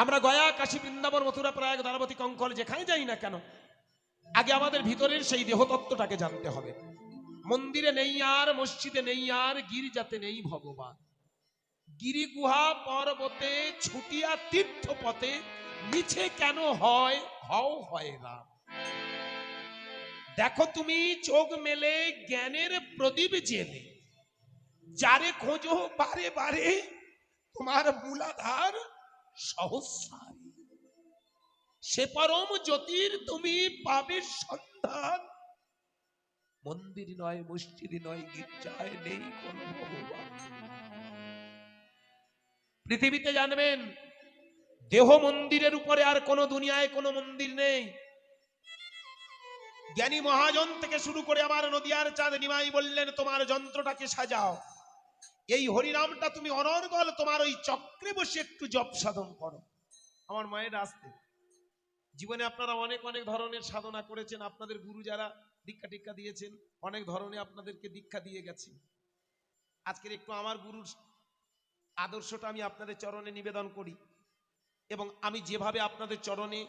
আমরা গয়া, কাশী, বৃন্দাবন, মথুরা, প্রয়াগ, দ্বারবতী, কঙ্কল যেখানে যাই না কেন, আগে আমাদের ভিতরের সেই দেহতত্ত্বটাকে জানতে হবে। মন্দিরে নেই আর, মসজিদে নেই আর, গির্জাতে নেই ভগবান। গিরি গুহা পর্বতে ছুটিয়া তীর্থ পথে মিছে কেন হয়, হও হয় না। দেখো তুমি চোখ মেলে জ্ঞানের প্রদীপ জেলে, যারে খোঁজো বারে বারে তোমার মূলাধার সহস্রার। সে পরম জ্যোতির তুমি পাবে সন্ধান, মন্দির নয়, মসজিদ নয়, গির্জায় নেই কোনো ভগবান। পৃথিবীতে জানবেন দেহ মন্দিরের উপরে আর কোন দুনিয়ায় কোনো মন্দির নেই। জ্ঞানী মহাজন থেকে শুরু করে আমার নদিয়ার চাঁদ নিমাই বললেন, তোমার যন্ত্রটাকে সাজাও, এই হরিনামটা তুমি অনর্গল তোমার ওই চক্রে বসে একটু জপ সাধন করো। আমার মায়ের আসতে জীবনে আপনারা অনেক অনেক ধরনের সাধনা করেছেন, আপনাদের গুরু যারা দীক্ষা টিক্ষা দিয়েছেন অনেক ধরনের আপনাদেরকে দীক্ষা দিয়ে গেছে। আজকের একটু আমার গুরুর আদর্শটা আমি আপনাদের চরণে নিবেদন করি, এবং আমি যেভাবে আপনাদের চরণে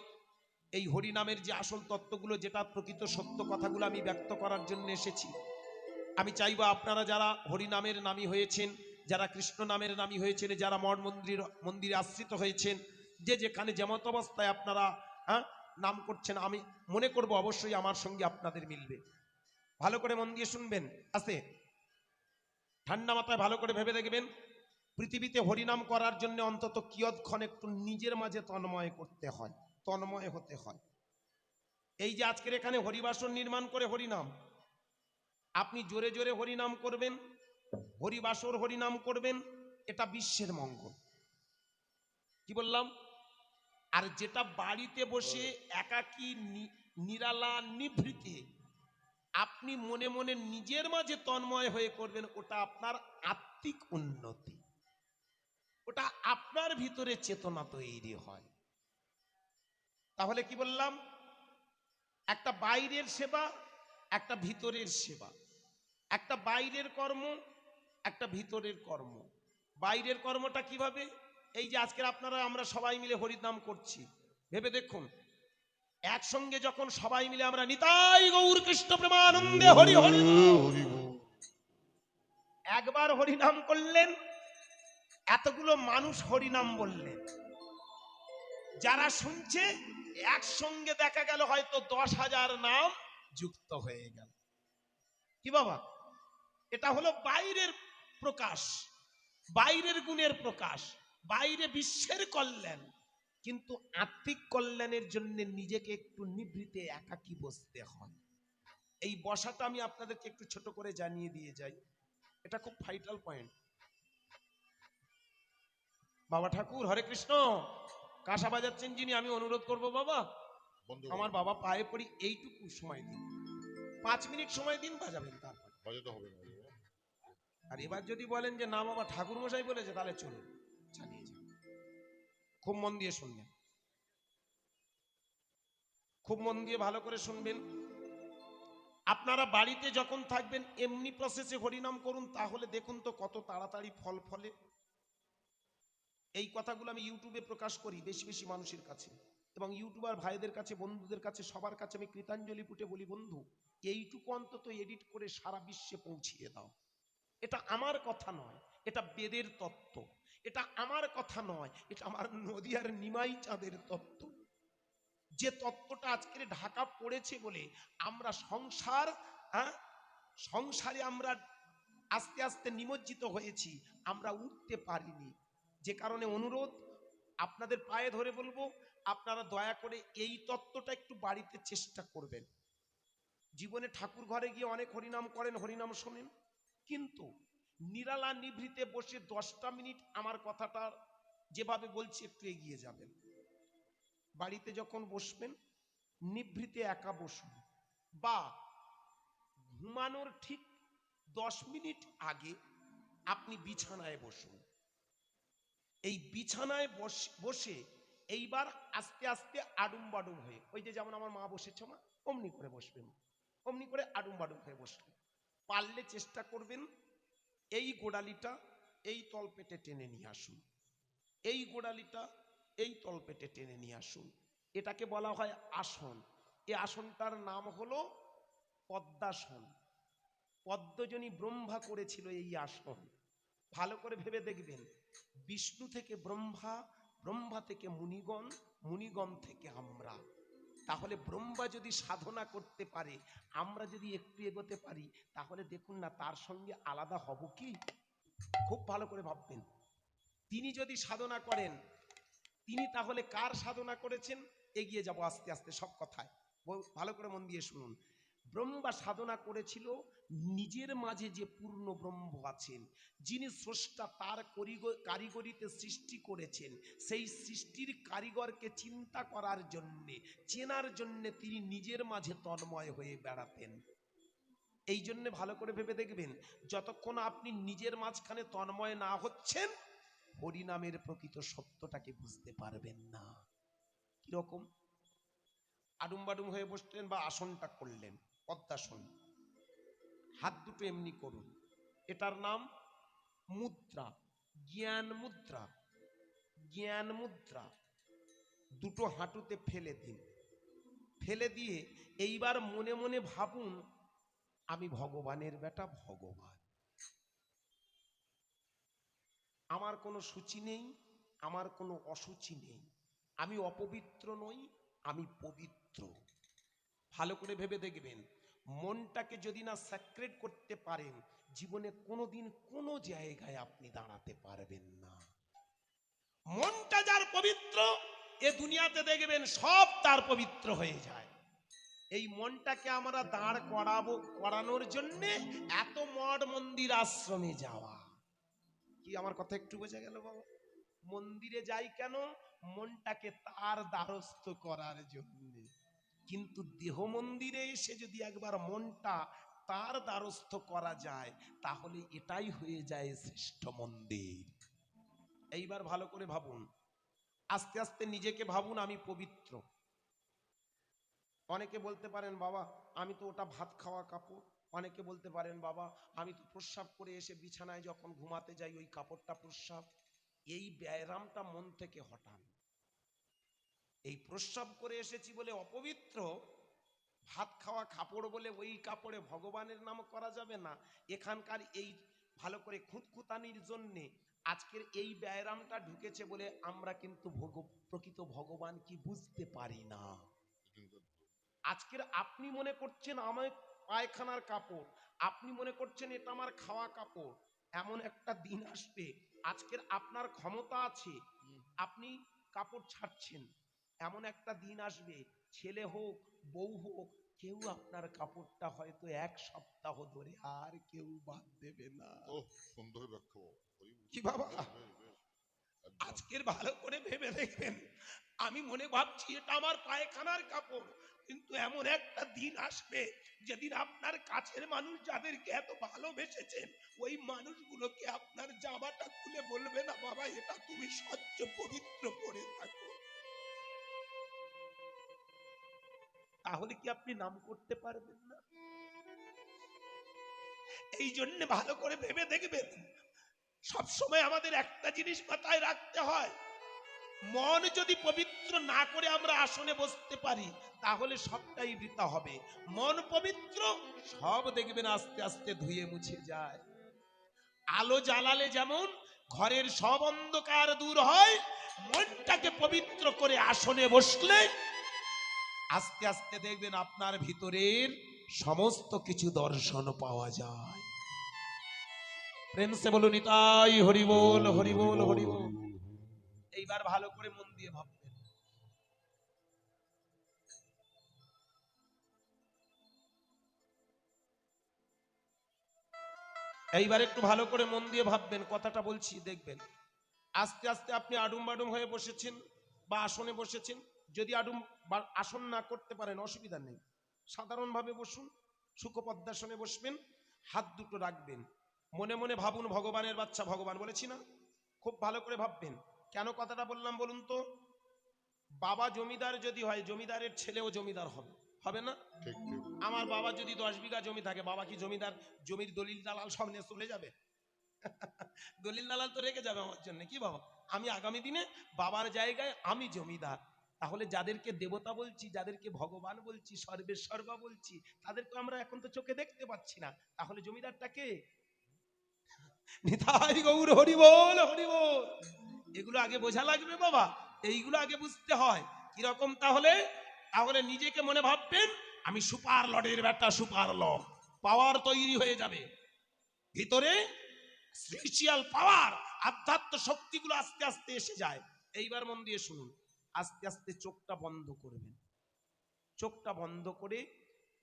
এই হরিনামের যে আসল তত্ত্বগুলো, যেটা প্রকৃত সত্য কথাগুলো আমি ব্যক্ত করার জন্য এসেছি, আমি চাইবো আপনারা যারা হরিনামের নামী হয়েছেন, যারা কৃষ্ণ নামের নামী হয়েছেন, যারা মঠ মন্দিরে আশ্রিত হয়েছেন, যে যেখানে যেমত অবস্থায় আপনারা নাম করছেন, আমি মনে করব অবশ্যই আমার সঙ্গে আপনাদের মিলবে। ভালো করে মন দিয়ে শুনবেন, আস্তে ঠান্ডা মাথায় ভালো করে ভেবে দেখবেন। পৃথিবীতে হরিনাম করার জন্য অন্তত কিয়ৎক্ষণ একটু নিজের মাঝে তন্ময় করতে হয়, তন্ময় হতে হয়। এই যে আজকের এখানে হরিবাসন নির্মাণ করে হরিনাম, আপনি জোরে জোরে হরিনাম করবেন, হরিবাসর হরিনাম করবেন, এটা বিশ্বের মঙ্গল। কি বললাম? আর যেটা বাড়িতে বসে একাকী নিরালা নিভৃতে আপনি মনে মনে নিজের মাঝে তন্ময় হয়ে করবেন, ওটা আপনার আত্মিক উন্নতি, ওটা আপনার ভিতরে চেতনা তৈরি হয়। তাহলে কি বললাম? একটা বাইরের সেবা, একটা ভিতরের সেবা, একটা বাইরের কর্ম, একটা ভিতরের কর্ম। বাইরের কর্মটা কিভাবে? এই যে আজকের আপনারা আমরা সবাই মিলে হরিনাম করছি, ভেবে দেখুন একসঙ্গে যখন সবাই মিলে আমরা নিতাই গৌর কৃষ্ণ প্রেমানন্দে হরি হরি একবার হরিনাম করলেন, এতগুলো মানুষ হরিনাম বললেন, যারা শুনছে একসঙ্গে দেখা গেল হয়তো 10,000 নাম যুক্ত হয়ে গেল। কি বাবা? এটা হলো বাইরের প্রকাশ, বাইরের গুণের প্রকাশ, বাইরে বিশ্বের কল্যাণ, কিন্তু আত্মিক কল্যাণের জন্য নিজেকে একটু নিভৃতে একাকী বসতে হয়। এই বসাটা আমি আপনাদেরকে একটু ছোট করে জানিয়ে দিয়ে যাই, এটা খুব ভাইটাল পয়েন্ট। বাবা ঠাকুর হরে কৃষ্ণ কাঁসা বাজাচ্ছেন যিনি, আমি অনুরোধ করব বাবা, আমার বাবা পায়ে পড়ি, এইটুকু সময় দিন, 5 মিনিট সময় দিন, বাজাবেন, তারপর বাজাতে হবে। আর এবার যদি বলেন যে না বাবা ঠাকুর মশাই বলেছে, তাহলে চলুন চালিয়ে যান। খুব মন দিয়ে শুনবেন, খুব মন দিয়ে ভালো করে শুনবেন। আপনারা বাড়িতে যখন থাকবেন এমনি প্রসেসে হরিনাম করুন, তাহলে দেখুন তো কত তাড়াতাড়ি ফল ফলে। এই কথাগুলো আমি ইউটিউবে প্রকাশ করি বেশি বেশি মানুষের কাছে, এবং ইউটিউবার ভাইদের কাছে, বন্ধুদের কাছে, সবার কাছে আমি কৃতাঞ্জলি পুটে বলি, বন্ধু এইটুকু অন্তত এডিট করে সারা বিশ্বে পৌঁছিয়ে দাও। এটা আমার কথা নয়, এটা বেদের তত্ত্ব। এটা আমার কথা নয়, এটা আমার নদিয়ার নিমাই চাঁদের তত্ত্ব। যে তত্ত্বটা আজকের ঢাকা পড়েছে বলে আমরা সংসারে আমরা আস্তে আস্তে নিমজ্জিত হয়েছি, আমরা উঠতে পারিনি। যে কারণে অনুরোধ, আপনাদের পায়ে ধরে বলবো, আপনারা দয়া করে এই তত্ত্বটা একটু বাড়িতে চেষ্টা করবেন। জীবনে ঠাকুর ঘরে গিয়ে অনেক হরিনাম করেন, হরিনাম শোনেন, কিন্তু নিরালা নিভৃতে বসে 10টা মিনিট আমার কথাটা যেভাবে বলছি একটু এগিয়ে যাবেন। বাড়িতে যখন বসবেন নিভৃতে একা বসুন, বা ঘুমানোর ঠিক 10 মিনিট আগে আপনি বিছানায় বসুন। এই বিছানায় বসে এইবার আস্তে আস্তে আডুম বাডুম হয়ে, ওই যে যেমন আমার মা বসেছে মা, অমনি করে বসবেন, অমনি করে আডুম বাডুম হয়ে বসবেন। পারলে চেষ্টা করবেন এই গোড়ালিটা এই তলপেটে টেনে নিয়ে আসুন, এই গোড়ালিটা এই তলপেটে টেনে নিয়ে আসুন। এটাকে বলা হয় আসন। এই আসনটার নাম হলো পদ্মাসন। পদ্মজনী ব্রহ্মা করেছিল এই আসন। ভালো করে ভেবে দেখবেন, বিষ্ণু থেকে ব্রহ্মা, ব্রহ্মা থেকে মুনিগণ, মুনিগণ থেকে আমরা। তাহলে ব্রহ্মা যদি সাধনা করতে পারে, আমরা যদি একটু এগোতে পারি, তাহলে দেখুন না তার সঙ্গে আলাদা হব কি? খুব ভালো করে ভাববেন। তিনি যদি সাধনা করেন, তিনি তাহলে কার সাধনা করেছেন? এগিয়ে যাব আস্তে আস্তে সব কথায়, ভালো করে মন দিয়ে শুনুন। ব্রহ্মা সাধনা করেছিল নিজের মাঝে যে পূর্ণ ব্রহ্ম আছেন, যিনি স্রষ্টা, তার কারিগরিতে সৃষ্টি করেছেন, সেই সৃষ্টির কারিগরকে চিন্তা করার জন্যে, চেনার জন্যে তিনি নিজের মাঝে তন্ময় হয়ে বেড়াতেন। এই জন্য ভালো করে ভেবে দেখবেন, যতক্ষণ আপনি নিজের মাঝখানে তন্ময় না হচ্ছেন, হরিনামের প্রকৃত সত্যটাকে বুঝতে পারবেন না। কিরকম? আডুম হয়ে বসলেন বা আসনটা করলেন পদ্মাসন, হাত দুটো এমনি করুন, এটার নাম মুদ্রা, জ্ঞান মুদ্রা। জ্ঞান মুদ্রা দুটো হাঁটুতে ফেলে দিন। ফেলে দিয়ে এইবার মনে মনে ভাবুন, আমি ভগবানের বেটা, ভগবান। আমার কোনো সূচি নেই, আমার কোনো অসুচি নেই, আমি অপবিত্র নই, আমি পবিত্র। ভালো করে ভেবে দেখবেন, মনটাকে যদি না স্যাক্রেড করতে পারেন, জীবনে কোনোদিন কোনো জায়গায় আপনি দাঁড়াতে পারবেন না। মনটা যার পবিত্র, এ দুনিয়াতে দেখবেন সব তার পবিত্র হয়ে যায়। এই মনটাকে আমরা দাঁড় করানোর জন্য এত মঠ মন্দির আশ্রমে যাওয়া। কি আমার কথা একটু বোঝা গেল বাবা? মন্দিরে যাই কেন? মনটাকে তার দ্বারস্থ করার জন্য। কিন্তু দেহ মন্দিরে এসে যদি একবার মনটা তার দ্বারস্থ করা যায়, তাহলে এটাই হয়ে যায় শ্রেষ্ঠ মন্দির। এইবার ভালো করে ভাবুন, আস্তে আস্তে নিজেকে ভাবুন আমি পবিত্র। অনেকে বলতে পারেন, বাবা আমি তো ওটা ভাত খাওয়া কাপড়। অনেকে বলতে পারেন, বাবা আমি তো প্রস্রাব করে এসে বিছানায় যখন ঘুমাতে যাই ওই কাপড়টা প্রস্রাব। এই ব্যায়ামটা মন থেকে হটান। এই প্রস্রাব করে এসেছি বলে অপবিত্র, ভাত খাওয়া কাপড় বলে ওই কাপড়ে ভগবানের নাম করা যাবে না। এখানকার এই ভালো করে খুঁতখুতানির জন্যে আজকের এই ব্যায়ামটা ঢুকেছে বলে আমরা কিন্তু প্রকৃত ভগবান কি বুঝতে পারি না। আজকের আপনি মনে করছেন আমার পায়খানার কাপড়, আপনি মনে করছেন এটা আমার খাওয়া কাপড়। এমন একটা দিন আসবে, আজকের আপনার ক্ষমতা আছে, আপনি কাপড় ছাড়ছেন। এমন একটা দিন আসবে, ছেলে হোক বউ হোক, কেউ আপনার কাপড়টা হয়তো এক সপ্তাহ ধরে আর কেউ বাদ দেবে না। সুন্দর ব্যাখ্যা। কি বাবা, আজকের ভালো করে ভেবে দেখবেন, আমি মনে ভাবছি এটা আমার পায়খানার কাপড়, কিন্তু এমন একটা দিন আসবে যেদিন আপনার কাছের মানুষ যাদেরকে এত ভালোবেসেছেন, ওই মানুষগুলোকে আপনার জামাটা খুলে বলবে না, বাবা এটা তুমি স্বচ্ছ পবিত্র পরে থাকো। তাহলে কি আপনি নাম করতে পারবেন না? এই জন্য ভালো করে ভেবে দেখবেন, সবসময় আমাদের একটা জিনিস মাথায় রাখতে হয়, মন যদি পবিত্র না করে আমরা আসনে বসতে পারি, তাহলে সবটাই বৃথা হবে। মন পবিত্র, সব দেখবেন আস্তে আস্তে ধুয়ে মুছে যায়। আলো জ্বালালে যেমন ঘরের সব অন্ধকার দূর হয়, মনটাকে পবিত্র করে আসনে বসলে আস্তে আস্তে দেখবেন আপনার ভিতরের সমস্ত কিছু দর্শন পাওয়া যায়। প্রেম সে বলুন নিতাই হরি বল, হরি বল, হরি বল। এইবার ভালো করে মন দিয়ে ভাববেন, এইবার একটু ভালো করে মন দিয়ে ভাববেন, কথাটা বলছি দেখবেন। আস্তে আস্তে আপনি আডুম বাডুম হয়ে বসেছেন বা আসনে বসেছেন। যদি আসন না করতে পারেন অসুবিধা নেই, সাধারণভাবে বসুন, সুখপদ্মাসনে বসবেন, হাত দুটো রাখবেন, মনে মনে ভাবুন ভগবানের বাচ্চা, ভগবান বলেছি না? খুব ভালো করে ভাববেন। কেন কথাটা বললাম বলুন তো? বাবা জমিদার যদি হয়, জমিদারের ছেলেও জমিদার হবে, হবে না? ঠিক ঠিক। আমার বাবা যদি 10 বিঘা জমি থাকে, বাবা কি জমিদার জমির দলিল দালাল সব নিয়ে চলে যাবে? দলিল দালাল তো রেখে যাবে আমার জন্য, কি বাবা? আমি আগামী দিনে বাবার জায়গায় আমি জমিদার। তাহলে যাদেরকে দেবতা বলছি, যাদেরকে ভগবান বলছি, সর্বেশ্বর্বা বলছি, তাদেরকে আমরা এখন তো চোখে দেখতে পাচ্ছি না। তাহলে জমিদারটা কে? নিতাই গৌর হরি বল, হরি বল। এগুলো আগে বোঝা লাগবে বাবা, এইগুলো আগে বুঝতে হয়। কিরকম তাহলে? তাহলে নিজেকে মনে ভাববেন আমি সুপার লর্ডের ব্যাটা, সুপার লর্ড। পাওয়ার তৈরি হয়ে যাবে ভিতরে, স্পিরিচুয়াল পাওয়ার, আধ্যাত্ম শক্তিগুলো আস্তে আস্তে এসে যায়। এইবার মন দিয়ে শুনুন, আস্তে আস্তে চোখটা বন্ধ করবেন। চোখটা বন্ধ করে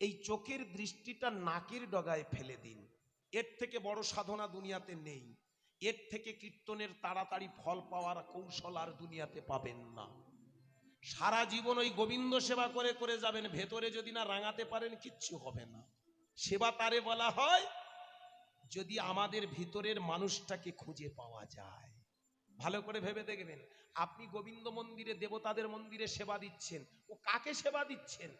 এই চোখের দৃষ্টিটা নাকের ডগায় ফেলে দিন। এর থেকে বড় সাধনা দুনিয়াতে নেই। এর থেকে কীর্তনের তাড়াতাড়ি ফল পাওয়ার কৌশল আর দুনিয়াতে পাবেন না। সারা জীবন ওই গোবিন্দ সেবা করে করে যাবেন, ভেতরে যদি না রাঙাতে পারেন কিচ্ছু হবে না। সেবা তারে বলা হয় যদি আমাদের ভিতরের মানুষটাকে খুঁজে পাওয়া যায়। ভালো করে ভেবে দেখবেন, আপনি গোবিন্দ মন্দিরে, দেবতাদের মন্দিরে সেবা দিচ্ছেন, ও কাকে সেবা দিচ্ছেন?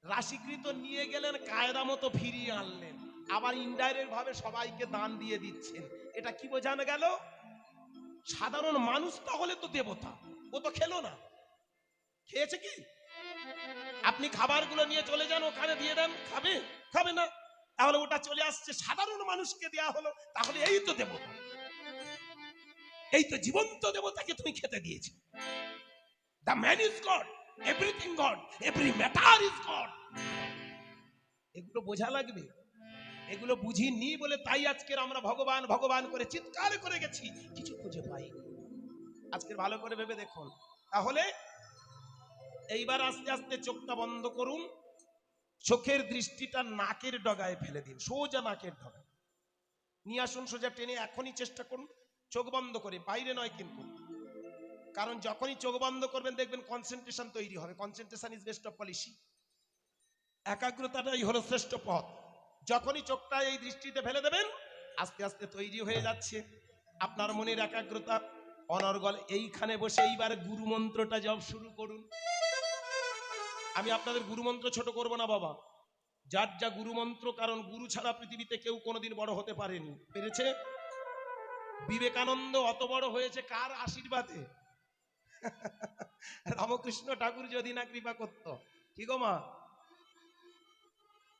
রাশিকৃত নিয়ে গেলেন, কায়দা মতো ফিরিয়ে আনলেন, আবার ইনডাইরেক্ট ভাবে সবাইকে দান দিয়ে দিচ্ছেন। এটা কি বোঝানো গেল? সাধারণ মানুষ তাহলে তো দেবতা, ও তো খেলো না। খেয়েছে কি? আপনি খাবারগুলো নিয়ে চলে যান, ওখানে দিয়ে দেন, খাবে? খাবে না। তাহলে ওটা চলে আসছে সাধারণ মানুষকে দেয়া হলো, তাহলে এই তো দেবতা, এই তো জীবন্ত দেবতাকে তুমি খেতে দিয়েছো। The man is god, everything god, every matter is god. এগুলো বোঝা লাগবে। এগুলো বুঝিনি বলে তাই আজকের আমরা ভগবান ভগবান করে চিৎকার করে গেছি, কিছু খুঁজে পাইনি। আজকের ভালো করে ভেবে দেখুন। তাহলে এইবার আস্তে আস্তে চোখটা বন্ধ করুন, চোখের দৃষ্টিটা নাকের ডগায় ফেলে দিন, সোজা নাকের ডগায় নিয়ে আসুন, সোজা টেনে। এখনই চেষ্টা করুন চোখ বন্ধ করে, বাইরে নয় কিন্তু। কারণ যখনই চোখ বন্ধ করবেন দেখবেন কনসেন্ট্রেশন তৈরি হবে। Concentration is best of policy. একাগ্রতাটাই হলো শ্রেষ্ঠ পথ। যখনই চোখটা এই দৃষ্টিতে ফেলে দেবেন, আস্তে আস্তে তৈরি হয়ে যাচ্ছে আপনার মনের একাগ্রতা। অনর্গল এইখানে বসে এইবার গুরু মন্ত্রটা জপ শুরু করুন। আমি আপনাদের গুরু মন্ত্র ছোট করব না বাবা, যার যা গুরু মন্ত্র, কারণ গুরু ছাড়া পৃথিবীতে কেউ কোনোদিন বড় হতে পারেনি। পেরেছে? বিবেকানন্দ অত বড় হয়েছে কার আশীর্বাদে? রামকৃষ্ণ ঠাকুর যদি না কৃপা করত। কি গো মা?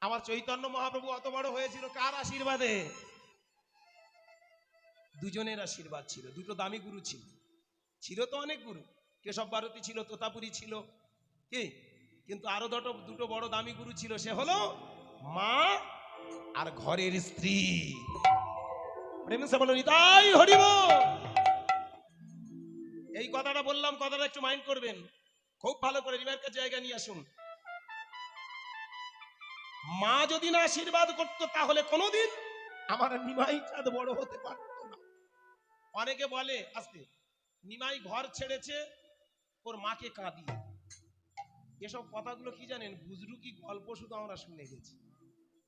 আমার চৈতন্য মহাপ্রভু অত বড় হয়েছিল কার আশীর্বাদে? দুজনের আশীর্বাদ ছিল। দুটো দামি গুরু ছিল। ছিল তো অনেক গুরু, কেশব ভারতী ছিল, তোতাপুরী ছিল, কি? কিন্তু আরো দুটো বড় দামি গুরু ছিল, সে হলো মা আর ঘরের স্ত্রী। প্রেমে বলো নিতাই হরি বল। এই কথাটা বললাম, কথাটা একটু মাইন্ড করবেন, খুব ভালো করে রিমার্কের জায়গা নিয়ে আসুন। মা যদি না আশীর্বাদ করতো তাহলে কোনোদিন আমার নিমাই চাঁদ বড় হতে পারত না। অনেকে বলে আস্তে, নিমাই ঘর ছেড়েছে ওর মাকে কাঁদিয়ে। এসব কথাগুলো কি জানেন? বুজরুকি গল্প শুধু আমরা শুনে গেছি,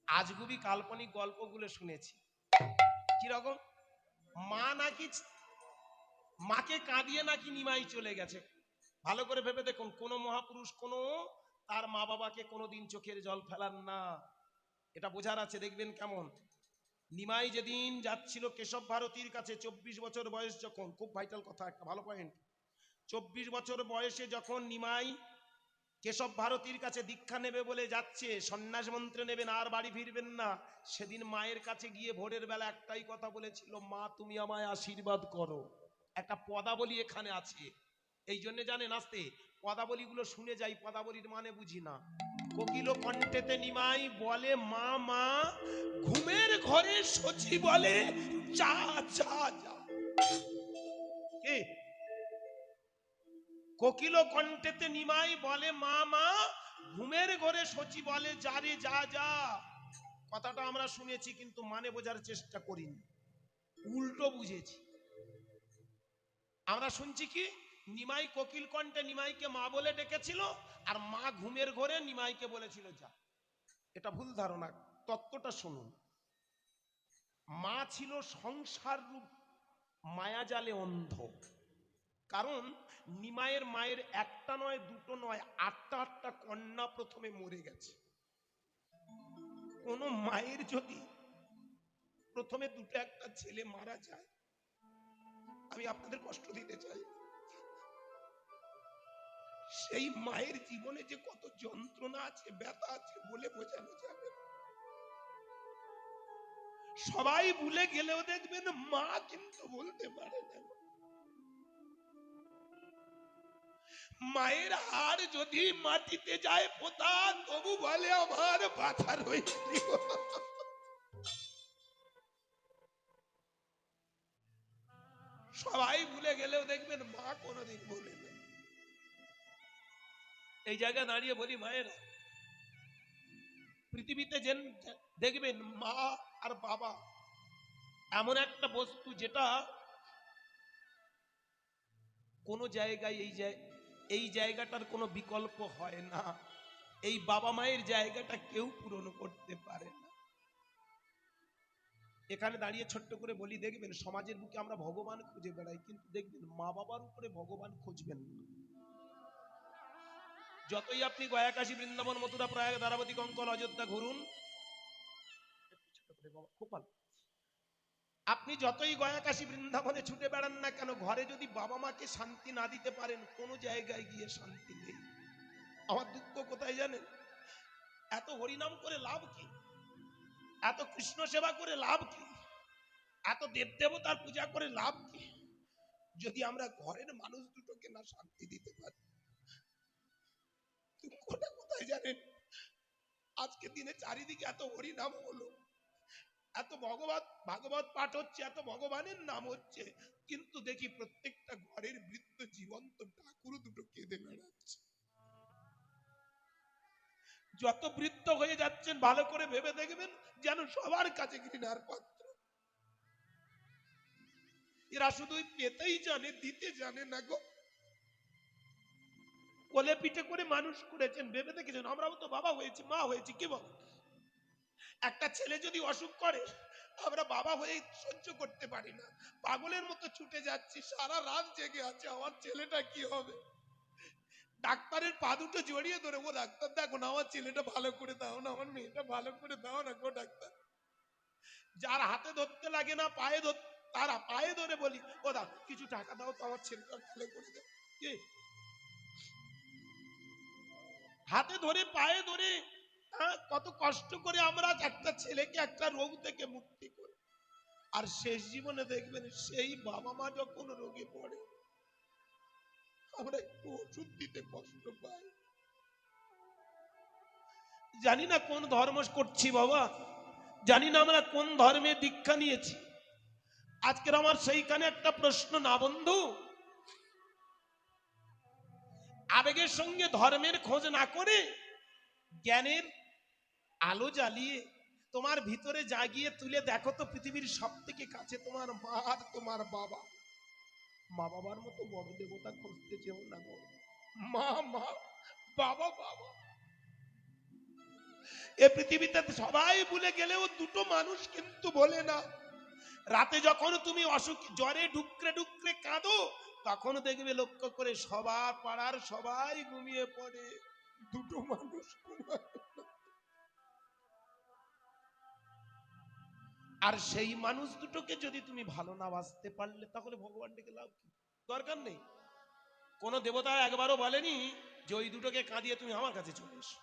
আজগুবি কাল্পনিক গল্পগুলো শুনেছি। কিরকম? মা নাকি মাকে কাঁদিয়ে নাকি নিমাই চলে গেছে। ভালো করে ভেবে দেখুন, কোন মহাপুরুষ কোন তার মা বাবাকে কোনোদিন চোখের জল ফেলান না। এটা বোঝার আছে, দেখবেন কেমন। নিমাই যেদিন যাচ্ছিল কেশব ভারতীর কাছে, 24 বছর বয়স যখন, খুব ভাইটাল কথা, একটা ভালো পয়েন্ট। 24 বছর বয়সে যখন নিমাই কেশব ভারতীর কাছে দীক্ষা নেবে বলে যাচ্ছে, সন্ন্যাস মন্ত্র নেবেন আর বাড়ি ফিরবেন না, সেদিন মায়ের কাছে গিয়ে ভোরের বেলা একটাই কথা বলেছিল, মা তুমি আমায় আশীর্বাদ করো। একটা পদাবলী এখানে আছে, এই জন্য জানেন আসতে পদাবলীগুলো শুনে যাই, পদাবলীর মানে বুঝি না। কোকিল কণ্ঠেতে নিমাই বলে মা মা, ঘুমের ঘরে সচি বলে যা যা যা। কি? কোকিল কণ্ঠেতে নিমাই বলে মা মা, ঘুমের ঘরে সচি বলে যা রে যা যা। কথাটা আমরা শুনেছি কিন্তু মানে বোঝার চেষ্টা করিনি, উল্টো বুঝেছি। আমরা শুনছি কি, নিমাই কোকিল কণ্ঠে নিমাইকে মা বলে ডেকেছিল, আর মা ঘুমের ঘরে নিমাইকে বলেছিল যা। এটা ভুল ধারণা, তত্ত্বটা শুনুন। মা ছিল সংসার রূপ মায়াজালে অন্ধ। কারণ নিমাইয়ের মায়ের একটা নয়, দুটো নয়, আটটা কন্যা প্রথমে মরে গেছে। কোন মায়ের যদি প্রথমে দুটো একটা ছেলে মারা যায়, আমি আপনাদের কষ্ট দিতে চাই, সেই মায়ের জীবনে যে কত যন্ত্রণা আছে, ব্যথা আছে বলে বোঝানো যাবে না। সবাই ভুলে গেলেও দেখবেন মা কিন্তু বলতে পারে না। মায়ের হাড় যদি মাটিতে যায় পোতা, তবু বলে আমার বাধা রয়েছে। সবাই ভুলে গেলেও দেখবেন মা কোনোদিন বলে না। এই জায়গায় দাঁড়িয়ে বলি মায়েরা, পৃথিবীতে দেখবেন মা আর বাবা এমন একটা বস্তু যেটা কোনো জায়গায় এই জায়গাটার কোনো বিকল্প হয় না। এই বাবা মায়ের জায়গাটা কেউ পূরণ করতে পারে না। এখানে দাঁড়িয়ে ছোট্ট করে বলি, দেখবেন সমাজের বুকে আমরা ভগবান খুঁজে বেড়াই, কিন্তু দেখবেন মা বাবার উপরে ভগবান খুঁজবেন না। যতই আপনি গয়া, কাশী, বৃন্দাবন, মথুরা, প্রয়াগ, দ্বারাবতী, কঙ্কল, অযোধ্যা ঘুরুন, আপনি যতই গয়া, কাশী, বৃন্দাবনে ছুটে বেড়ান না কেন, ঘরে যদি বাবা মাকে শান্তি না দিতে পারেন, কোনো জায়গায় গিয়ে শান্তি নেই। আমার দুঃখ কোথায় জানেন? এত হরিনাম করে লাভ কি? এত কৃষ্ণ সেবা করে লাভ কি? এত দেব দেবতার পূজা করে লাভ কি, যদি আমরা ঘরের মানুষ দুটোকে না শান্তি দিতে পারি? দুঃখটা কোথায় জানেন? আজকে দিনে চারিদিকে এত হরিনাম হলো, এত ভাগবত পাঠ হচ্ছে, এত ভগবানের নাম হচ্ছে, কিন্তু দেখি প্রত্যেকটা ঘরের বৃদ্ধ জীবন্ত ঠাকুর দুটো কেঁদে বেড়াচ্ছে। যত বৃদ্ধ হয়ে যাচ্ছেন ভালো করে ভেবে দেখবেন, যেন সবার কাছে ঘৃণার পাত্র। এরা শুধু পেতেই জানে, দিতে জানে না গো। কোলে পিঠে করে মানুষ করেছেন, ভেবে দেখেছেন? আমরাও তো বাবা হয়েছি, মা হয়েছি, কি বল? একটা ছেলে যদি অসুখ করে, আমরা বাবা হয়ে সহ্য করতে পারি না, পাগলের মতো ছুটে যাচ্ছি, সারা রাত জেগে আছে, আমার ছেলেটা কি হবে। ডাক্তারের পা দুটো জড়িয়ে ধরে, ও ডাক্তার দেখো না, আমার ছেলেটা ভালো করে দাও না, আমার মেয়েটা ভালো করে দাও না গো ডাক্তার। যার হাতে ধরতে লাগে না, তারা পায়ে ধরে বলি, ও দাও কিছু টাকা দাও তো, আমার ছেলেটা ভালো করে দাও। কি হাতে ধরে পায়ে ধরে, কত কষ্ট করে আমরা একটা ছেলেকে একটা রোগ থেকে মুক্তি করি। আর শেষ জীবনে দেখবেন সেই বাবা মা যখন রোগে পড়ে, আমরা একটু ওষুধ দিতে কষ্ট পাই। জানি না কোন ধর্ম করছি বাবা, জানি না আমরা কোন ধর্মে দীক্ষা নিয়েছি। আজকের আমার সেইখানে একটা প্রশ্ন, না বন্ধু, আবেগের সঙ্গে ধর্মের খোঁজ না করে জ্ঞানের আলো জ্বালিয়ে তোমার ভিতরে জাগিয়ে তুলে দেখো তো, পৃথিবীর সব থেকে কাছে তোমার মা আর তোমার বাবা। মা বাবার মতো বড় দেবতা খুঁজতে চেও না গো। মা মা, বাবা বাবা। এ পৃথিবীতে সবাই ভুলে গেলেও দুটো মানুষ কিন্তু বলে না। রাতে যখন তুমি অসুখ জ্বরে ডুকরে ডুকরে কাঁদো, তখন দেখবে লক্ষ্য করে সবার পাড়ার সবাই ঘুমিয়ে পড়ে, দুটো মানুষ ঘুমায়। আর সেই মানুষ দুটোকে যদি তুমি ভালো না বাসতে পারলে, তাহলে ভগবান ডেকে লাভ কি? দরকার নেই। কোন দেবতা একবারও বলেনি যে ওই দুটোকে কাঁদিয়ে তুমি আমার কাছে চলে এসো।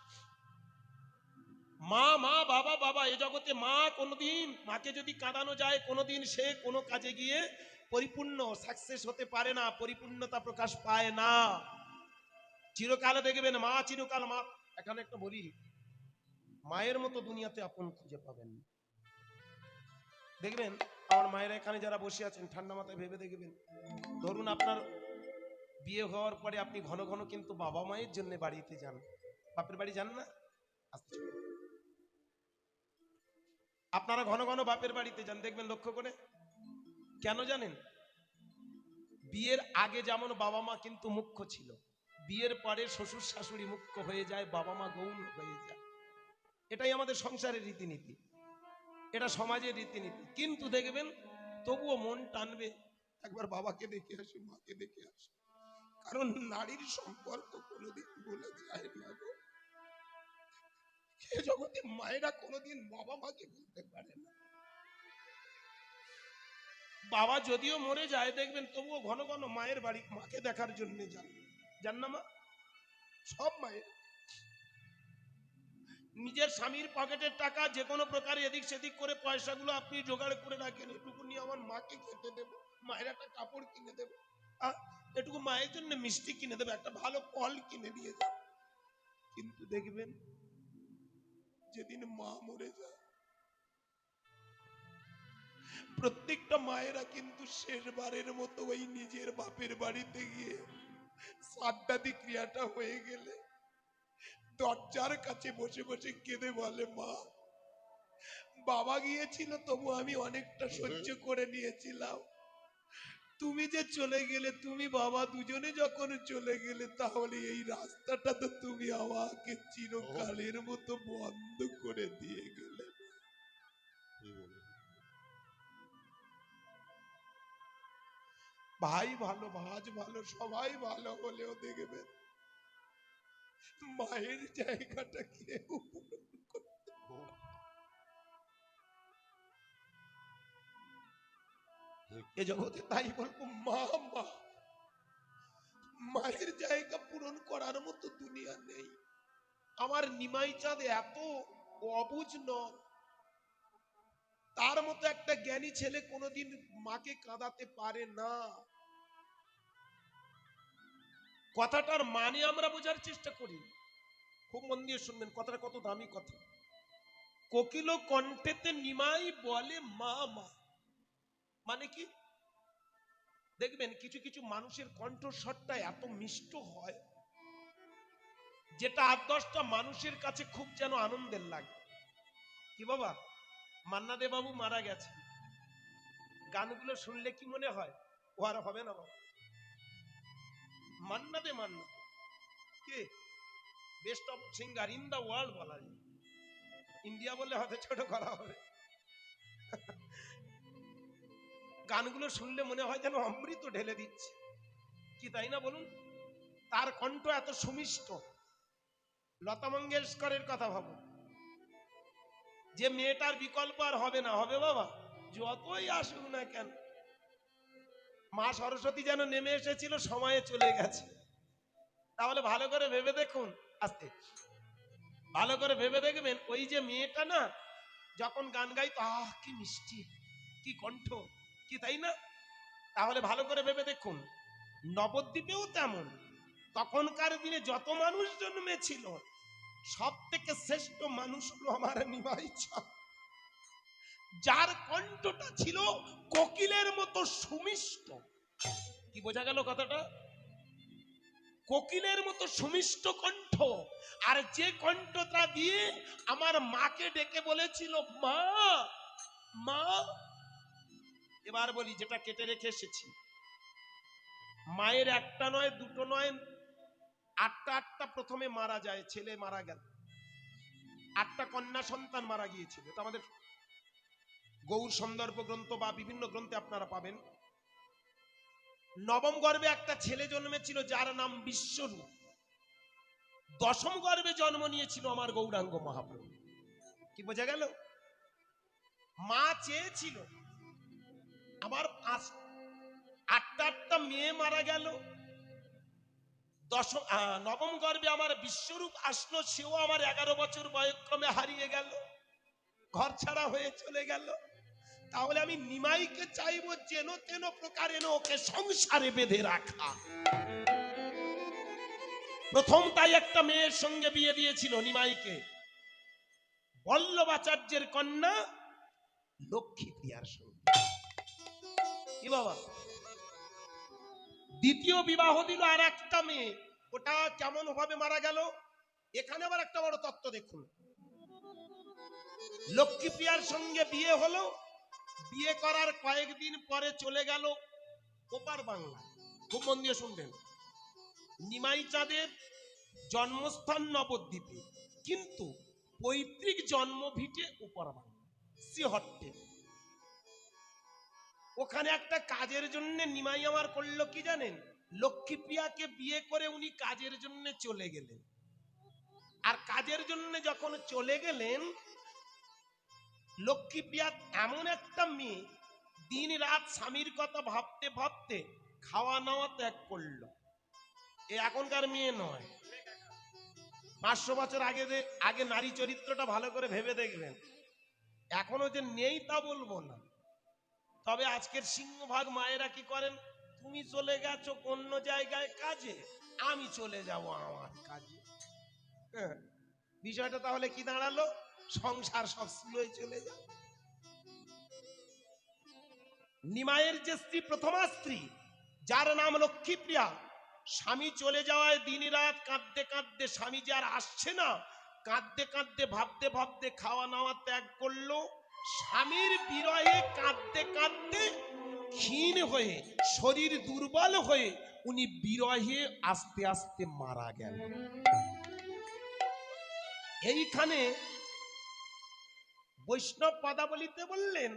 মা মা, বাবা বাবা, এ জগতে মা কোনোদিন, মাকে যদি কাঁদানো যায়, কোনোদিন সে কোনো কাজে গিয়ে পরিপূর্ণ সাকসেস হতে পারে না, পরিপূর্ণতা প্রকাশ পায় না। চিরকালে দেখবেন মা, চিরকাল মা। এখানে একটা বলি, মায়ের মতো দুনিয়াতে আপন খুঁজে পাবেন। দেখবেন আমার মায়েরা এখানে যারা বসে আছেন, ঠান্ডা মাথায় ভেবে দেখবেন, ধরুন আপনার বিয়ে হওয়ার পরে আপনি ঘন ঘন কিন্তু বাবা মায়ের জন্য বাড়িতে যান, বাপের বাড়ি যান না? আপনারা ঘন ঘন বাপের বাড়িতে যান, দেখবেন লক্ষ্য করে। কেন জানেন? বিয়ের আগে যেমন বাবা মা কিন্তু মুখ্য ছিল, বিয়ের পরে শ্বশুর শাশুড়ি মুখ্য হয়ে যায়, বাবা মা গৌণ হয়ে যায়। এটাই আমাদের সংসারের রীতিনীতি, এটা সমাজের রীতিনীতি। কিন্তু দেখবেন তবুও মন টানবে, একবার বাবাকে দেখে আসি, মাকে দেখে আসি। কারণ নারীর সম্পর্ক কোনোদিন ভুলে যায় না গো। এ জগতে মায়েরা কোনোদিন বাবা মাকে বলতে পারে না। বাবা যদিও মরে যায় দেখবেন তবুও ঘন ঘন মায়ের বাড়ি মাকে দেখার জন্য যান, জান না মা? সব মায়ের নিজের স্বামীর পকেটের টাকা যে কোনো প্রকারে এদিক সেদিক করে পয়সাগুলো আপনি জোগাড় করে রাখেন, এটুকু নিয়ে আমার মাকে খেতে দেবো, মায়ের একটা কাপড় কিনে দেবো, এটুকু মায়ের জন্য মিষ্টি কিনে দেবো, একটা ভালো ফল কিনে দিয়ে যাবো। কিন্তু দেখবেন যেদিন মা মরে যায় প্রত্যেকটা মায়েরা কিন্তু শেষবারের মতো ওই নিজের বাপের বাড়িতে গিয়ে শ্রাদ্ধাদি ক্রিয়াটা হয়ে গেলে দরজার কাছে বসে বসে কেঁদে বলে, মা বাবা গিয়েছিল তবু আমি অনেকটা সহ্য করে নিয়েছিলাম, তুমি যে চলে গেলে, তুমি বাবা দুজনে যখন চলে গেলে তাহলে এই রাস্তাটা তো তুমি আমাকে চিরকালের মতো বন্ধ করে দিয়ে গেলে। ভাই ভালো, ভাজ ভালো, সবাই ভালো হলেও দেখবেন মায়ের জায়গাটা কেউ এ জগতে, তাই বলবো মা মা, মায়ের জায়গা পূরণ করার মতো দুনিয়া নেই। আমার নিমাই চাঁদ এত অবুঝ নয়, তার মতো একটা জ্ঞানী ছেলে কোনোদিন মাকে কাঁদাতে পারে না। কথাটার মানে আমরা বোঝার চেষ্টা করি, খুব মন দিয়ে শুনবেন, কথাটা কত দামি কথা। কোকিল কণ্ঠেতে নিমাই বলে মা মা, মানে কি? দেখবেন কিছু কিছু মানুষের কণ্ঠস্বরটা এত মিষ্ট হয় যেটা 8-10টা মানুষের কাছে খুব যেন আনন্দের লাগে। কি বাবা, মান্না দে বাবু মারা গেছে, গানগুলো শুনলে কি মনে হয় ও আর হবে না বাবা? মান্না দে কে best of singer in the world বলা যায়, ইন্ডিয়া বললে হয়তো ছোট করা হবে। গানগুলো শুনলে মনে হয় যেন অমৃত ঢেলে দিচ্ছে, কি তাই না বলুন? তার কণ্ঠ এত সুমিষ্ট। লতা মঙ্গেশকরের কথা ভাবো, যে মেয়েটার বিকল্প আর হবে না, হবে বাবা যতই আসুক না কেন। মা সরস্বতী যেন নেমে এসেছিল, সময়ে চলে গেছে। তাহলে ভালো করে ভেবে দেখুন, আস্তে ভালো করে ভেবে দেখবেন, ওই যে মেয়েটা না যখন গান গাইতো, আহ কি মিষ্টি, কি কণ্ঠ, কি তাই না? তাহলে ভালো করে ভেবে দেখুন, নবদ্বীপেও তেমন। তখনকার দিনে যত মানুষ জন্মেছিল সব থেকে শ্রেষ্ঠ মানুষ হলো আমার নিমাই চাঁদ, যার কণ্ঠটা ছিল কোকিলের মতো সুমিষ্ট। কি বোঝা গেল কথাটা? কোকিলের মতো সুমিষ্ট কণ্ঠ, আর যে কণ্ঠটা দিয়ে আমার মাকে ডেকে বলেছিল মা মা। এবার বলি যেটা কেটে রেখে এসেছি, মায়ের একটা নয় দুটো নয়, আটটা প্রথমে মারা যায়, ছেলে মারা গেল, 8টা কন্যা সন্তান মারা গিয়েছিল। এটা আমাদের গৌর সন্দর্ভ গ্রন্থ বা বিভিন্ন গ্রন্থে আপনারা পাবেন। নবম গর্ভে একটা ছেলে জন্মেছিল যার নাম বিশ্বরূপ। 10ম গর্ভে জন্ম নিয়েছিল আমার গৌরাঙ্গ মহাপ্রভু। কি বোঝা গেল? মা চেয়েছিল আমার 8টা মেয়ে মারা গেল, নবম গর্ভে আমার বিশ্বরূপ আসলো, সেও আমার 11 বছর বয়ক্রমে হারিয়ে গেল, ঘর ছাড়া হয়ে চলে গেল। তাহলে আমি নিমাইকে চাইবো যেন তেন প্রকারে ওকে সংসারে বেঁধে রাখা। প্রথম তাই একটা মেয়ের সঙ্গে বিয়ে দিয়েছিল নিমাইকে, বল্লভাচার্যের কন্যা লক্ষ্মী প্রিয়ার সঙ্গে। কি বাবা, দ্বিতীয় বিবাহ দিল আর একটা মেয়ে, ওটা কেমন ভাবে মারা গেল? এখানে আবার একটা বড় তত্ত্ব দেখুন। লক্ষ্মী প্রিয়ার সঙ্গে বিয়ে হলো, বিয়ে করার কয়েকদিন পরে চলে গেল ওপার বাংলা। খুব মন দিয়ে শুনবেন, নিমাই চাঁদের জন্মস্থান নবদ্বীপে, কিন্তু পৈতৃক জন্ম ভিটে ওপার বাংলা শ্রীহট্টে। ওখানে একটা কাজের জন্য নিমাই আমার করলো কি জানেন? লক্ষ্মীপ্রিয়াকে বিয়ে করে উনি কাজের জন্য চলে গেলেন। আর কাজের জন্য যখন চলে গেলেন, লক্ষ্মীপ্রিয়া এমন একটা মেয়ে দিন রাত স্বামীর কথা ভাবতে ভাবতে খাওয়া নাওয়া ত্যাগ করলো। এ এখনকার মেয়ে নয়, 500 বছর আগে নারী চরিত্রটা ভালো করে ভেবে দেখবেন। এখনো যে নেই তা বলবো না, তবে আজকের সিংহভাগ মায়েরা কি করেন, তুমি চলে গেছো অন্য জায়গায় কাজে, আমি চলে যাব আমার কাজে। হ্যাঁ, বিষয়টা তাহলে কি দাঁড়ালো, সংসার সব স্লোয় চলে যায়। নিমাইয়ের যে স্ত্রী, প্রথমা স্ত্রী, যার নাম লক্ষ্মীপ্রিয়া, স্বামী চলে যাওয়ায় দিন রাত কাঁদতে কাঁদতে, স্বামী যে আর আসছে না, কাঁদতে কাঁদতে ভাবতে ভাবতে খাওয়া নাওয়া ত্যাগ করলো। স্বামীর বিরহে কাঁদতে কাঁদতে ক্ষীণ হয়ে, শরীর দুর্বল হয়ে উনি বিরহে আস্তে আস্তে মারা গেল। এইখানে বৈষ্ণব পদাবলিতে বললেন,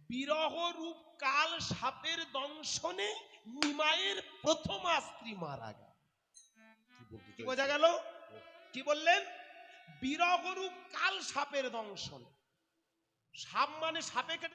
বিরহ রূপ কাল সাপের দংশনে নিমাইয়ের প্রথমা স্ত্রী মারা গেল। কি বোঝা গেল? কি বললেন? বিরহ রূপ কাল সাপের দংশন। সাপ মানে সাপে কেটে